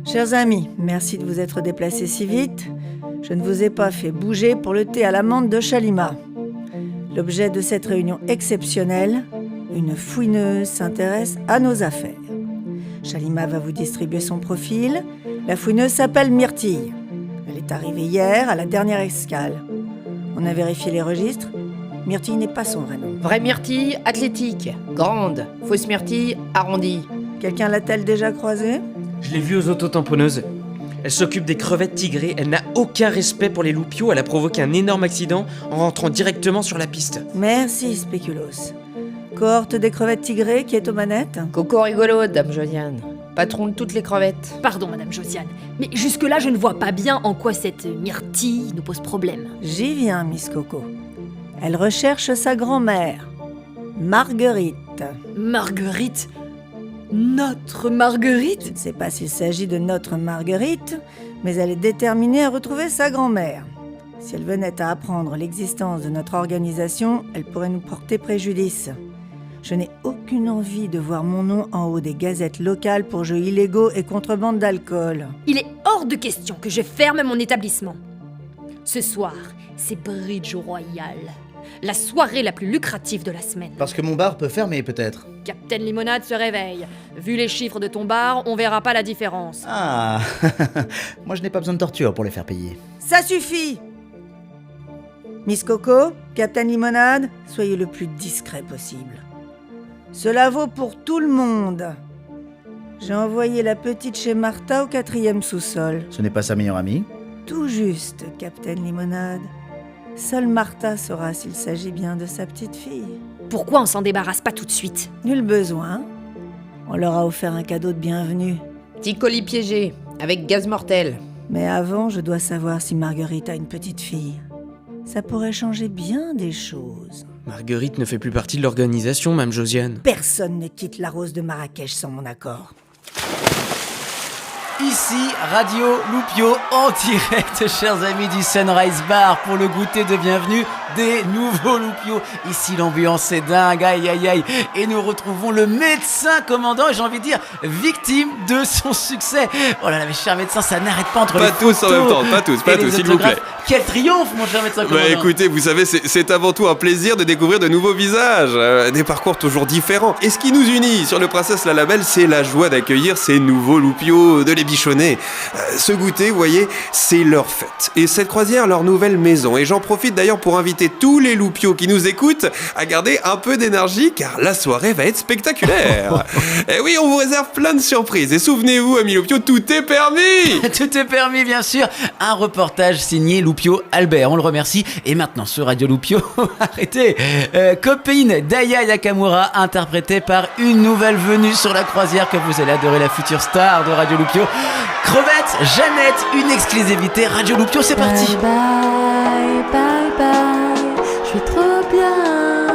Chers amis, merci de vous être déplacés si vite. Je ne vous ai pas fait bouger pour le thé à la menthe de Shalima. L'objet de cette réunion exceptionnelle, une fouineuse s'intéresse à nos affaires. Shalima va vous distribuer son profil. La fouineuse s'appelle Myrtille. Elle est arrivée hier à la dernière escale. On a vérifié les registres. Myrtille n'est pas son vrai nom. Vraie myrtille, athlétique, grande. Fausse myrtille, arrondie. Quelqu'un l'a-t-elle déjà croisée ? Je l'ai vue aux autotamponneuses. Elle s'occupe des crevettes tigrées, elle n'a aucun respect pour les loupiaux, elle a provoqué un énorme accident en rentrant directement sur la piste. Merci, Spéculoos. Cohorte des crevettes tigrées qui est aux manettes ? Coco rigolo, dame Josiane. Patron de toutes les crevettes. Pardon, madame Josiane, mais jusque-là, je ne vois pas bien en quoi cette myrtille nous pose problème. J'y viens, Miss Coco. Elle recherche sa grand-mère, Marguerite. Marguerite ? Notre Marguerite ? Je ne sais pas s'il s'agit de notre Marguerite, mais elle est déterminée à retrouver sa grand-mère. Si elle venait à apprendre l'existence de notre organisation, elle pourrait nous porter préjudice. Je n'ai aucune envie de voir mon nom en haut des gazettes locales pour jeux illégaux et contrebande d'alcool. Il est hors de question que je ferme mon établissement. Ce soir, c'est Bridge Royal. La soirée la plus lucrative de la semaine. Parce que mon bar peut fermer, peut-être. Captain Limonade se réveille. Vu les chiffres de ton bar, on verra pas la différence. Ah, moi je n'ai pas besoin de torture pour les faire payer. Ça suffit! Miss Coco, Captain Limonade, soyez le plus discret possible. Cela vaut pour tout le monde. J'ai envoyé la petite chez Martha au 4e sous-sol. Ce n'est pas sa meilleure amie? Tout juste, Captain Limonade. Seule Martha saura s'il s'agit bien de sa petite fille. Pourquoi on s'en débarrasse pas tout de suite ? Nul besoin. On leur a offert un cadeau de bienvenue. Petit colis piégé, avec gaz mortel. Mais avant, je dois savoir si Marguerite a une petite fille. Ça pourrait changer bien des choses. Marguerite ne fait plus partie de l'organisation, Mme Josiane. Personne ne quitte la Rose de Marrakech sans mon accord. Ici, Radio Loupio en direct, chers amis du Sunrise Bar, pour le goûter de bienvenue des nouveaux Loupios. Ici, l'ambiance est dingue, aïe aïe aïe. Et nous retrouvons le médecin commandant, et j'ai envie de dire, victime de son succès. Oh là là, mes chers médecins, ça n'arrête pas entre Pas les tous photos en même temps, pas tous, et les s'il vous plaît. autographes. Quel triomphe, mon cher médecin commandant. Bah écoutez, vous savez, c'est avant tout un plaisir de découvrir de nouveaux visages, des parcours toujours différents. Et ce qui nous unit sur le Princesse La Label, c'est la joie d'accueillir ces nouveaux loupiaux, de les bichonner. Ce goûter, vous voyez, c'est leur fête. Et cette croisière, leur nouvelle maison. Et j'en profite d'ailleurs pour inviter tous les loupiaux qui nous écoutent à garder un peu d'énergie, car la soirée va être spectaculaire. Et oui, on vous réserve plein de surprises. Et souvenez-vous, amis loupiaux, tout est permis. Tout est permis, bien sûr. Un reportage signé Loupio Albert, on le remercie. Et maintenant, sur Radio Loupio, arrêtez, copine d'Aya Nakamura, interprétée par une nouvelle venue sur la croisière que vous allez adorer, la future star de Radio Loupio. Crevette, Jeannette, une exclusivité Radio Loupio, c'est parti. Bye bye bye, je suis trop bien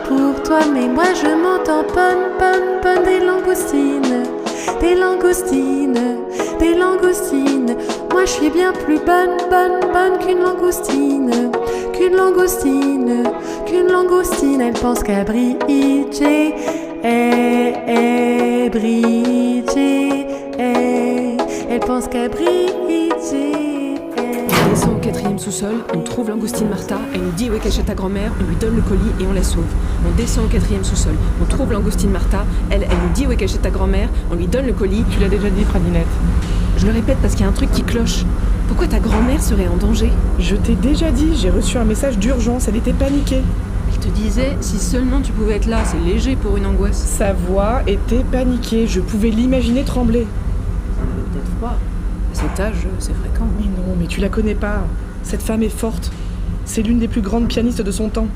pour toi, mais moi je m'en tamponne des langoustines, des langoustines, des langoustines. Moi je suis bien plus bonne qu'une langoustine, qu'une langoustine, qu'une langoustine. Elle pense qu'à Bridget, Bridget, elle pense qu'à Bridget. On descend au 4e sous-sol, on trouve Langoustine Martha, elle nous dit où est cachée ta grand-mère, on lui donne le colis et on la sauve. On descend au 4e sous-sol, on trouve Langoustine Martha, elle nous dit où est cachée ta grand-mère, on lui donne le colis. Tu l'as déjà dit, Pradinette. Je le répète parce qu'il y a un truc qui cloche. Pourquoi ta grand-mère serait en danger ? Je t'ai déjà dit, j'ai reçu un message d'urgence, elle était paniquée. Elle te disait, si seulement tu pouvais être là, c'est léger pour une angoisse. Sa voix était paniquée, je pouvais l'imaginer trembler. Peut-être froid. À cet âge, c'est fréquent. Mais non, mais tu la connais pas. Cette femme est forte. C'est l'une des plus grandes pianistes de son temps.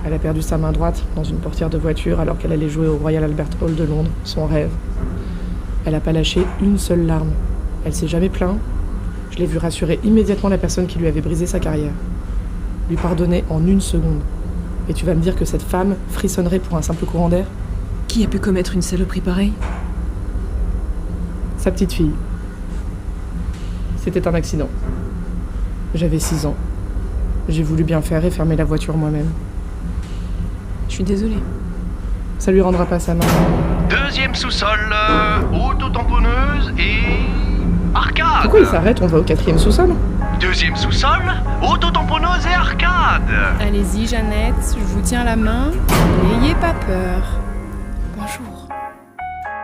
Elle a perdu sa main droite dans une portière de voiture alors qu'elle allait jouer au Royal Albert Hall de Londres, son rêve. Elle n'a pas lâché une seule larme. Elle s'est jamais plainte. Je l'ai vu rassurer immédiatement la personne qui lui avait brisé sa carrière. Lui pardonner en 1 seconde. Et tu vas me dire que cette femme frissonnerait pour un simple courant d'air ? Qui a pu commettre une saloperie pareille ? Sa petite fille. C'était un accident. J'avais 6 ans. J'ai voulu bien faire et fermer la voiture moi-même. Je suis désolée. Ça lui rendra pas sa main. Deuxième sous-sol, auto-tamponneuse et... arcade. Pourquoi il s'arrête? On va au 4e sous-sol. Deuxième sous-sol, auto-tamponneuse et arcade. Allez-y, Jeannette, je vous tiens la main. N'ayez pas peur. Bonjour.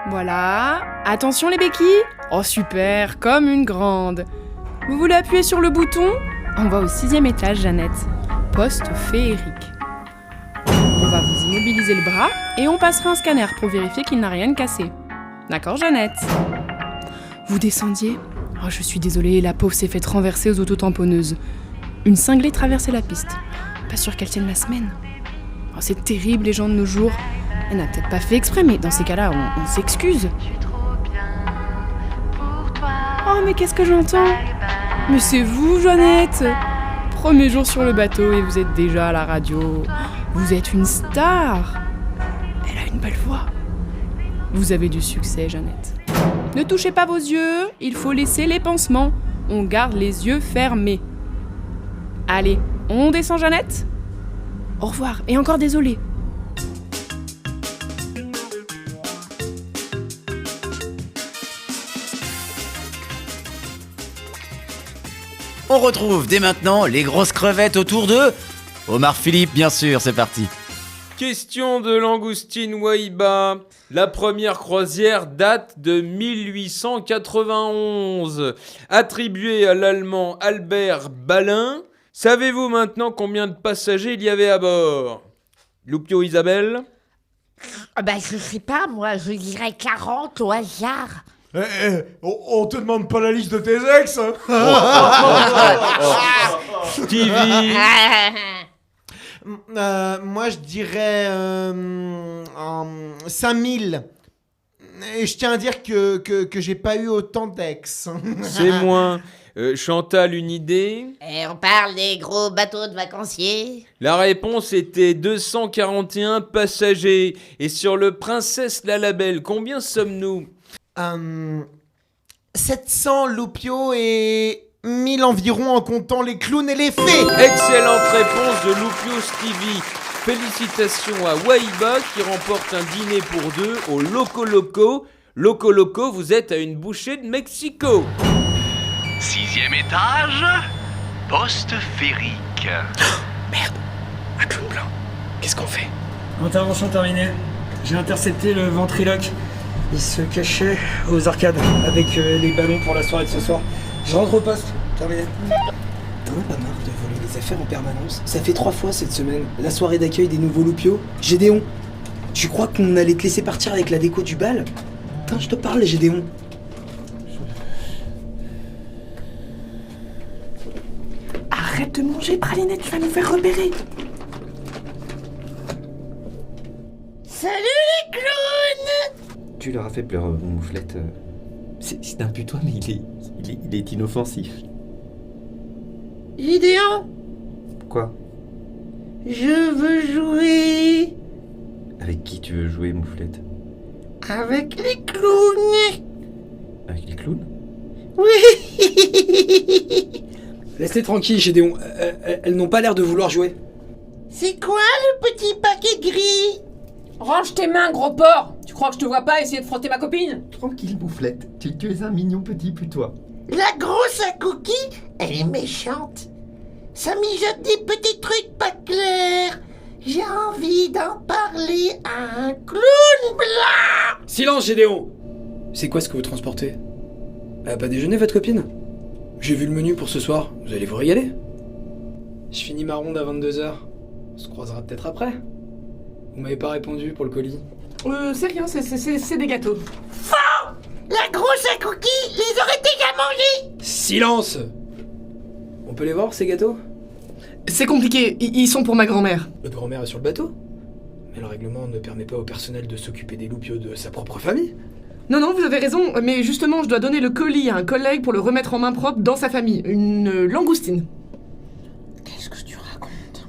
Voilà. Attention les béquilles. Oh super, comme une grande. Vous voulez appuyer sur le bouton? On va au 6e étage, Jeannette. Poste féerique. On va vous immobiliser le bras et on passera un scanner pour vérifier qu'il n'a rien de cassé. D'accord, Jeannette? Vous descendiez? Oh, je suis désolée, la pauvre s'est faite renverser aux autotamponneuses. Une cinglée traversait la piste. Pas sûr qu'elle tienne la semaine. Oh, c'est terrible, les gens de nos jours. Elle n'a peut-être pas fait exprès, mais dans ces cas-là, on s'excuse. Oh, mais qu'est-ce que j'entends? Mais c'est vous, Jeannette! Premier jour sur le bateau et vous êtes déjà à la radio. Vous êtes une star! Elle a une belle voix. Vous avez du succès, Jeannette. Ne touchez pas vos yeux, il faut laisser les pansements. On garde les yeux fermés. Allez, on descend, Jeannette? Au revoir, et encore désolé. On retrouve dès maintenant les grosses crevettes autour de... Omar Philippe, bien sûr, c'est parti. Question de langoustine Waiba. La première croisière date de 1891. Attribuée à l'allemand Albert Ballin. Savez-vous maintenant combien de passagers il y avait à bord? Loupio Isabelle? Je sais pas, moi, je dirais 40 au hasard. On te demande pas la liste de tes ex, hein. Stevie? Moi je dirais 5000. Et je tiens à dire que j'ai pas eu autant d'ex. C'est moins. Chantal, une idée? On parle des gros bateaux de vacanciers. La réponse était 241 passagers. Et sur le Princesse la Labelle, combien sommes-nous? 700 loupiaux et 1000 environ en comptant les clowns et les fées. Excellente réponse de Loupio Stevie. Félicitations à Waiba qui remporte un dîner pour deux au Loco Loco. Loco Loco, vous êtes à une bouchée de Mexico. 6e étage, poste féerique. Merde, un clown blanc. Qu'est-ce qu'on fait? Intervention terminée. J'ai intercepté le ventriloque. Il se cachait aux arcades avec les ballons pour la soirée de ce soir. Je rentre au poste. Terminé. T'en as pas marre de voler les affaires en permanence? Ça fait 3 fois cette semaine. La soirée d'accueil des nouveaux loupiaux. Gédéon, tu crois qu'on allait te laisser partir avec la déco du bal? Putain, je te parle, Gédéon. Arrête de manger, Pralinette, tu vas nous faire repérer. Salut les clowns! Tu leur as fait pleurer, mon mouflette. C'est un putois, mais il est inoffensif. Gédéon, Quoi? je veux jouer Avec qui tu veux jouer, mouflette? avec les clowns. Avec les clowns? Oui. Laisse-les tranquilles, Gédéon. Elles n'ont pas l'air de vouloir jouer. C'est quoi le petit paquet gris? Range tes mains, gros porc! Tu crois que je te vois pas essayer de frotter ma copine? Tranquille, mouflette. Tu es un mignon petit putois. La grosse à cookie, elle est méchante. Ça mijote des petits trucs pas clairs. J'ai envie d'en parler à un clown blanc. Silence, Gédéon! C'est quoi ce que vous transportez? Elle a pas déjeuné, votre copine? J'ai vu le menu pour ce soir. Vous allez vous régaler? Je finis ma ronde à 22h. On se croisera peut-être après. Vous m'avez pas répondu pour le colis. C'est rien, c'est des gâteaux. Faux! La grosse à cookie les aurait déjà mangés. Silence! On peut les voir, ces gâteaux? C'est compliqué, ils sont pour ma grand-mère. Votre grand-mère est sur le bateau? Mais le règlement ne permet pas au personnel de s'occuper des loupiaux de sa propre famille. Non, vous avez raison, mais justement, je dois donner le colis à un collègue pour le remettre en main propre dans sa famille. Une langoustine. Qu'est-ce que tu racontes?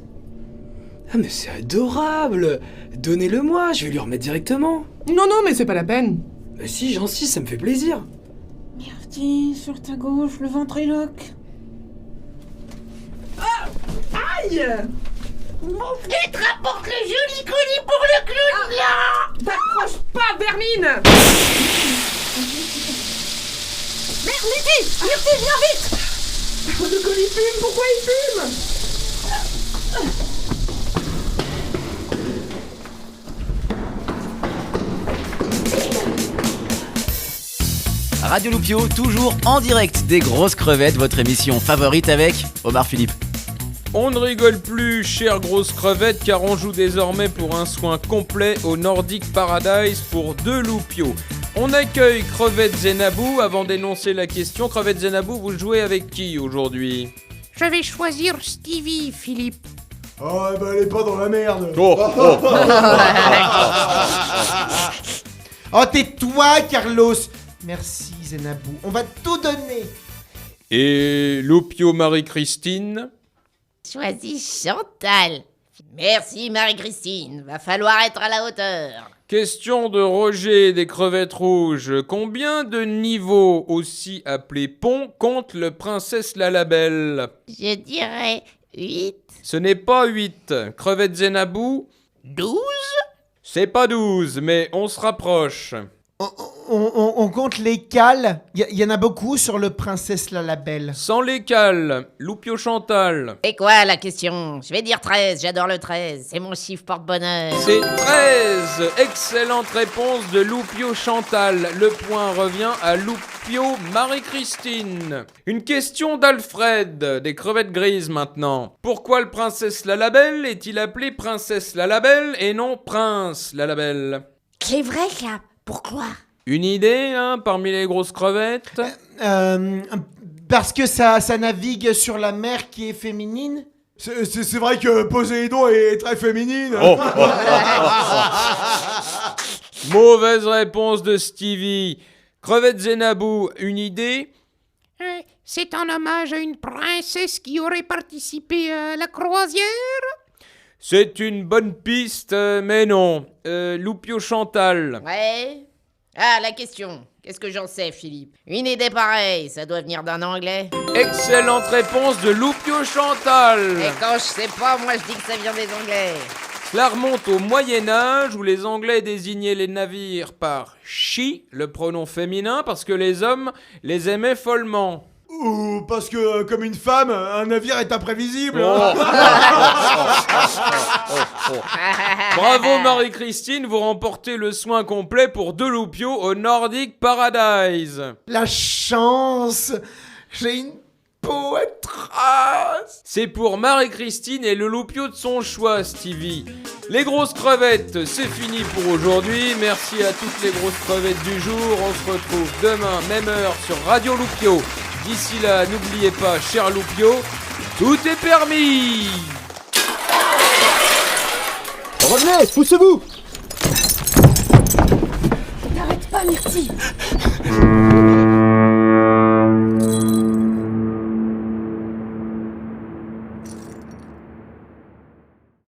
Ah mais c'est adorable! Donnez-le-moi, je vais lui remettre directement. Non, mais c'est pas la peine. Bah si, j'insiste, ça me fait plaisir. Merde, sur ta gauche, le ventriloque. Aïe! Mouflette rapporte le joli colis pour le clown blanc. T'approches pas, vermine. Merde, Myrtille, viens vite. Le colis fume, pourquoi il fume? Radio Loupio, toujours en direct des grosses crevettes, votre émission favorite avec Omar Philippe. On ne rigole plus, chère grosse crevette, car on joue désormais pour un soin complet au Nordic Paradise pour 2 loupiaux. On accueille Crevette Zenabou. Avant d'énoncer la question, Crevette Zenabou, vous jouez avec qui aujourd'hui? Je vais choisir Stevie, Philippe. Oh, bah elle est pas dans la merde. Oh, tais-toi, Carlos. Merci, Zenabou. On va tout donner. Et Loupio Marie-Christine? Choisis Chantal. Merci Marie-Christine, va falloir être à la hauteur. Question de Roger des Crevettes Rouges. Combien de niveaux, aussi appelés ponts, compte le Princesse Lalabelle? Je dirais 8. Ce n'est pas 8. Crevette Zenabou? 12? C'est pas 12, mais on se rapproche. On compte les cales. Il y en a beaucoup sur le Princesse Lalabelle. Sans les cales, Loupio Chantal. Et quoi la question? Je vais dire 13, j'adore le 13, c'est mon chiffre porte-bonheur. C'est 13. Excellente réponse de Loupio Chantal. Le point revient à Loupio Marie-Christine. Une question d'Alfred, des Crevettes Grises maintenant. Pourquoi le Princesse Lalabelle est-il appelé Princesse Lalabelle et non Prince Lalabelle? C'est vrai ça, pourquoi? Une idée, parmi les grosses crevettes? Parce que ça navigue sur la mer qui est féminine. C'est vrai que Poséidon est très féminine. Mauvaise réponse de Stevie. Crevette Zenabou, une idée? C'est en hommage à une princesse qui aurait participé à la croisière? C'est une bonne piste, mais non. Loupio Chantal. Ouais. Ah, la question. Qu'est-ce que j'en sais, Philippe? Une idée pareille, ça doit venir d'un anglais. Excellente réponse de Loupio Chantal. Et quand je sais pas, moi je dis que ça vient des anglais. Cela remonte au Moyen-Âge où les Anglais désignaient les navires par she, le pronom féminin, parce que les hommes les aimaient follement. Ou parce que, comme une femme, un navire est imprévisible. Bravo Marie-Christine, vous remportez le soin complet pour 2 loupiaux au Nordic Paradise. La chance. J'ai une peau à trace. C'est pour Marie-Christine et le loupio de son choix, Stevie. Les grosses crevettes, c'est fini pour aujourd'hui. Merci à toutes les grosses crevettes du jour. On se retrouve demain, même heure, sur Radio Loupio. D'ici là, n'oubliez pas, cher Loupio, tout est permis. Revenez, poussez-vous. N'arrête pas, Myrtille.